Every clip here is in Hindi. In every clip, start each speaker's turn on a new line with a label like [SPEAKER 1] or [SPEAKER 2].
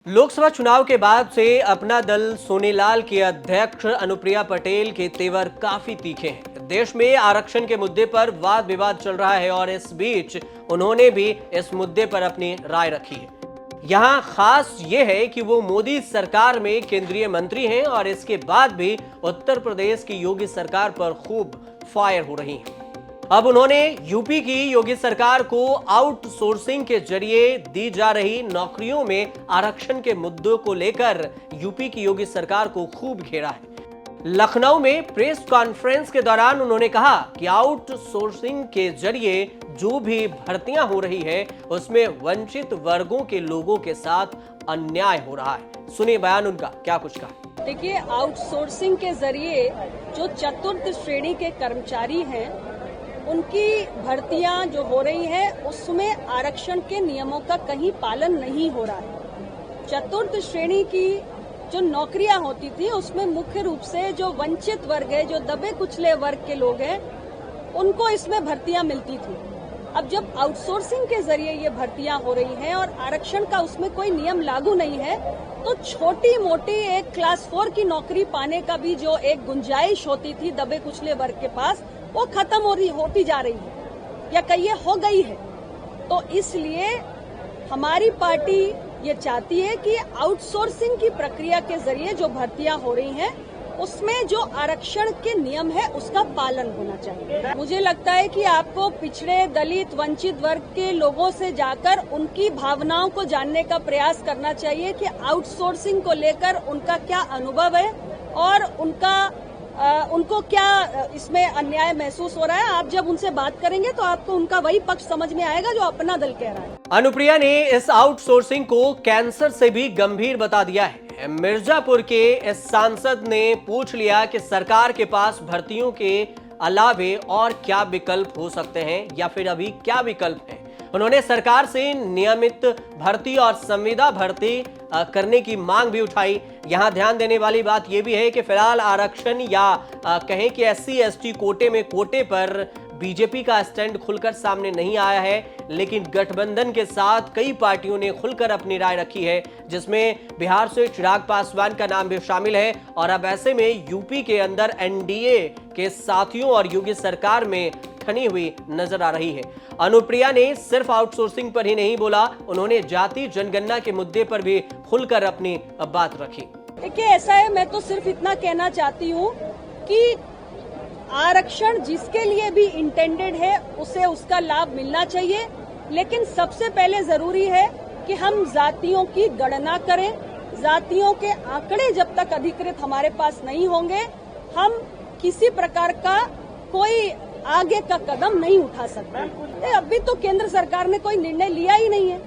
[SPEAKER 1] लोकसभा चुनाव के बाद से अपना दल सोनेलाल की अध्यक्ष अनुप्रिया पटेल के तेवर काफी तीखे हैं। देश में आरक्षण के मुद्दे पर वाद विवाद चल रहा है और इस बीच उन्होंने भी इस मुद्दे पर अपनी राय रखी है। यहां खास यह है कि वो मोदी सरकार में केंद्रीय मंत्री हैं और इसके बाद भी उत्तर प्रदेश की योगी सरकार पर खूब फायर हो रही हैं। अब उन्होंने यूपी की योगी सरकार को आउटसोर्सिंग के जरिए दी जा रही नौकरियों में आरक्षण के मुद्दों को लेकर यूपी की योगी सरकार को खूब घेरा है। लखनऊ में प्रेस कॉन्फ्रेंस के दौरान उन्होंने कहा कि आउटसोर्सिंग के जरिए जो भी भर्तियां हो रही है उसमें वंचित वर्गों के लोगों के साथ अन्याय हो रहा है। सुनिए बयान उनका, क्या कुछ कहा।
[SPEAKER 2] देखिए, आउटसोर्सिंग के जरिए जो चतुर्थ श्रेणी के कर्मचारी हैं उनकी भर्तियां जो हो रही हैं उसमें आरक्षण के नियमों का कहीं पालन नहीं हो रहा है। चतुर्थ श्रेणी की जो नौकरियां होती थी उसमें मुख्य रूप से जो वंचित वर्ग है, जो दबे कुचले वर्ग के लोग हैं, उनको इसमें भर्तियां मिलती थी। अब जब आउटसोर्सिंग के जरिए ये भर्तियां हो रही हैं और आरक्षण का उसमें कोई नियम लागू नहीं है, तो छोटी मोटी एक क्लास 4 की नौकरी पाने का भी जो एक गुंजाइश होती थी दबे कुचले वर्ग के पास, वो खत्म होती जा रही है या कहिए हो गई है। तो इसलिए हमारी पार्टी ये चाहती है कि आउटसोर्सिंग की प्रक्रिया के जरिए जो भर्तियां हो रही हैं उसमें जो आरक्षण के नियम है उसका पालन होना चाहिए। मुझे लगता है कि आपको पिछड़े, दलित, वंचित वर्ग के लोगों से जाकर उनकी भावनाओं को जानने का प्रयास करना चाहिए कि आउटसोर्सिंग को लेकर उनका क्या अनुभव है और उनको क्या इसमें अन्याय महसूस हो रहा है। आप जब उनसे बात करेंगे तो आपको उनका वही पक्ष समझ में आएगा जो अपना दल कह रहा है।
[SPEAKER 1] अनुप्रिया ने इस आउटसोर्सिंग को कैंसर से भी गंभीर बता दिया है। मिर्जापुर के इस सांसद ने पूछ लिया कि सरकार के पास भर्तियों के अलावे और क्या विकल्प हो सकते हैं या फिर अभी क्या विकल्प है। उन्होंने सरकार से नियमित भर्ती और संविदा भर्ती करने की मांग भी उठाई। यहां ध्यान देने वाली बात यह भी है कि फिलहाल आरक्षण या कहें कि SC/ST कोटे पर बीजेपी का स्टैंड खुलकर सामने नहीं आया है, लेकिन गठबंधन के साथ कई पार्टियों ने खुलकर अपनी राय रखी है, जिसमें बिहार से चिराग पासवान का नाम भी शामिल है। और अब ऐसे में यूपी के अंदर NDA के साथियों और योगी सरकार में ठनी हुई नजर आ रही है। अनुप्रिया ने सिर्फ आउटसोर्सिंग पर ही नहीं बोला, उन्होंने जाति जनगणना के मुद्दे पर भी खुलकर अपनी बात रखी।
[SPEAKER 2] देखिए, ऐसा है, मैं तो सिर्फ इतना कहना चाहती हूँ कि आरक्षण जिसके लिए भी इंटेंडेड है उसे उसका लाभ मिलना चाहिए, लेकिन सबसे पहले जरूरी है कि हम जातियों की गणना करें। जातियों के आंकड़े जब तक अधिकृत हमारे पास नहीं होंगे, हम किसी प्रकार का कोई आगे का कदम नहीं उठा सकते। अभी तो केंद्र सरकार ने कोई निर्णय लिया ही नहीं है,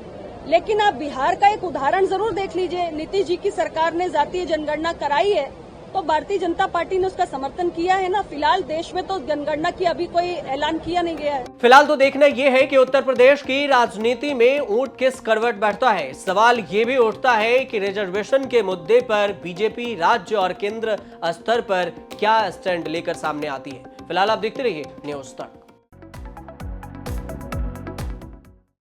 [SPEAKER 2] लेकिन आप बिहार का एक उदाहरण जरूर देख लीजिए। नीतीश जी की सरकार ने जातीय जनगणना कराई है तो भारतीय जनता पार्टी ने उसका समर्थन किया है ना। फिलहाल देश में तो जनगणना की अभी कोई ऐलान किया नहीं गया है।
[SPEAKER 1] फिलहाल तो देखना यह है कि उत्तर प्रदेश की राजनीति में ऊंट किस करवट बैठता है। सवाल ये भी उठता है कि रिजर्वेशन के मुद्दे पर बीजेपी राज्य और केंद्र स्तर पर क्या स्टैंड लेकर सामने आती है। फिलहाल आप देखते रहिए न्यूज़ तक।